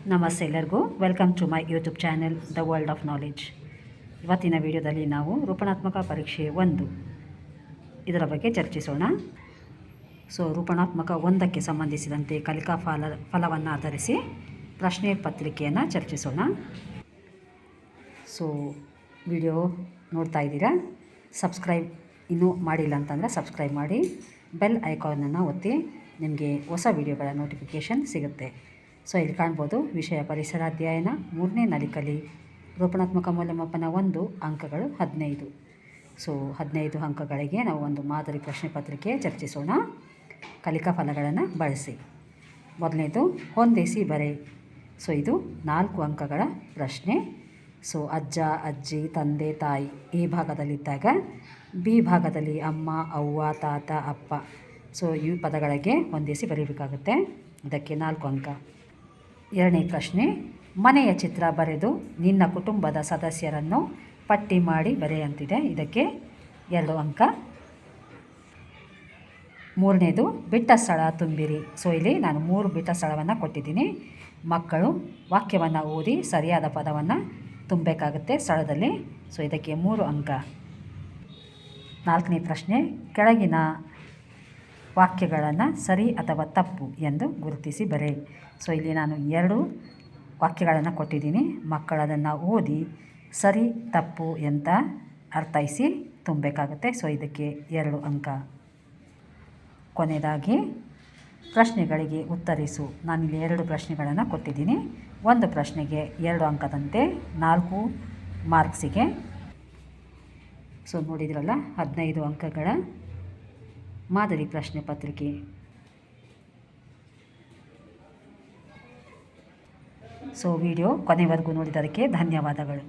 ನಮಸ್ತೆ ಎಲ್ಲರಿಗೂ welcome to my YouTube channel the world of knowledge. ಇವತ್ತಿನ ವಿಡಿಯೋದಲ್ಲಿ ನಾವು ರೂಪಣಾತ್ಮಕ ಪರೀಕ್ಷೆ 1 ಇದರ ಬಗ್ಗೆ ಚರ್ಚಿಸೋಣ. ರೂಪಣಾತ್ಮಕ 1ಕ್ಕೆ ಸಂಬಂಧಿಸಿದಂತೆ ಕಲಿಕಾ ಫಲವನ್ನು ಆಧರಿಸಿ ಪ್ರಶ್ನೆ ಪತ್ರಿಕೆಯನ್ನು ಚರ್ಚಿಸೋಣ. ವಿಡಿಯೋ ನೋಡ್ತಾ ಇದ್ದೀರಾ, ಸಬ್ಸ್ಕ್ರೈಬ್ ಇನ್ನೂ ಮಾಡಿಲ್ಲ ಅಂತಂದರೆ ಸಬ್ಸ್ಕ್ರೈಬ್ ಮಾಡಿ, ಬೆಲ್ ಐಕಾನನ್ನು ಒತ್ತಿ, ನಿಮಗೆ ಹೊಸ ವಿಡಿಯೋಗಳ ನೋಟಿಫಿಕೇಷನ್ ಸಿಗುತ್ತೆ. ಇಲ್ಲಿ ಕಾಣ್ಬೋದು, ವಿಷಯ ಪರಿಸರ ಅಧ್ಯಯನ 3ನೇ ನಲಿಕಲಿ, ರೂಪಣಾತ್ಮಕ ಮೌಲ್ಯಮಾಪನ 1, ಅಂಕಗಳು 15. 15 ಅಂಕಗಳಿಗೆ ನಾವು ಒಂದು ಮಾದರಿ ಪ್ರಶ್ನೆ ಪತ್ರಿಕೆ ಚರ್ಚಿಸೋಣ. ಕಲಿಕಾ ಫಲಗಳನ್ನು ಬಳಸಿ. ಮೊದಲನೇದು ಹೊಂದಿಸಿ ಬರೆ. ಇದು 4 ಅಂಕಗಳ ಪ್ರಶ್ನೆ. ಅಜ್ಜ, ಅಜ್ಜಿ, ತಂದೆ, ತಾಯಿ ಈ ಭಾಗದಲ್ಲಿದ್ದಾಗ, ಬಿ ಭಾಗದಲ್ಲಿ ಅಮ್ಮ, ಅವ್ವ, ತಾತ, ಅಪ್ಪ. ಈ ಪದಗಳಿಗೆ ಹೊಂದಿಸಿ ಬರೀಬೇಕಾಗುತ್ತೆ. ಇದಕ್ಕೆ 4 ಅಂಕ. ಎರಡನೇ ಪ್ರಶ್ನೆ, ಮನೆಯ ಚಿತ್ರ ಬರೆದು ನಿನ್ನ ಕುಟುಂಬದ ಸದಸ್ಯರನ್ನು ಪಟ್ಟಿ ಮಾಡಿ ಬರೆಯಂತಿದೆ. ಇದಕ್ಕೆ 2 ಅಂಕ. ಮೂರನೇದು ಬಿಟ್ಟ ಸ್ಥಳ ತುಂಬಿರಿ. ಇಲ್ಲಿ ನಾನು 3 ಬಿಟ್ಟ ಸ್ಥಳವನ್ನು ಕೊಟ್ಟಿದ್ದೀನಿ. ಮಕ್ಕಳು ವಾಕ್ಯವನ್ನು ಓದಿ ಸರಿಯಾದ ಪದವನ್ನು ತುಂಬಬೇಕಾಗುತ್ತೆ ಸ್ಥಳದಲ್ಲಿ. ಇದಕ್ಕೆ 3 ಅಂಕ. 4ನೇ ಪ್ರಶ್ನೆ, ಕೆಳಗಿನ ವಾಕ್ಯಗಳನ್ನು ಸರಿ ಅಥವಾ ತಪ್ಪು ಎಂದು ಗುರುತಿಸಿ ಬರೆ. ಇಲ್ಲಿ ನಾನು 2 ವಾಕ್ಯಗಳನ್ನು ಕೊಟ್ಟಿದ್ದೀನಿ. ಮಕ್ಕಳು ಅದನ್ನು ಓದಿ ಸರಿ ತಪ್ಪು ಅಂತ ಅರ್ಥೈಸಿ ತುಂಬಬೇಕಾಗುತ್ತೆ. ಇದಕ್ಕೆ 2 ಅಂಕ. ಕೊನೆಯದಾಗಿ ಪ್ರಶ್ನೆಗಳಿಗೆ ಉತ್ತರಿಸು. ನಾನಿಲ್ಲಿ 2 ಪ್ರಶ್ನೆಗಳನ್ನು ಕೊಟ್ಟಿದ್ದೀನಿ. ಒಂದು ಪ್ರಶ್ನೆಗೆ 2 ಅಂಕದಂತೆ 4 ಮಾರ್ಕ್ಸಿಗೆ. ನೋಡಿದ್ರಲ್ಲ, 15 ಅಂಕಗಳ ಮಾದರಿ ಪ್ರಶ್ನೆ ಪತ್ರಿಕೆ. ವಿಡಿಯೋ ಕೊನೆವರೆಗೂ ನೋಡಿದ್ದಕ್ಕೆ ಧನ್ಯವಾದಗಳು.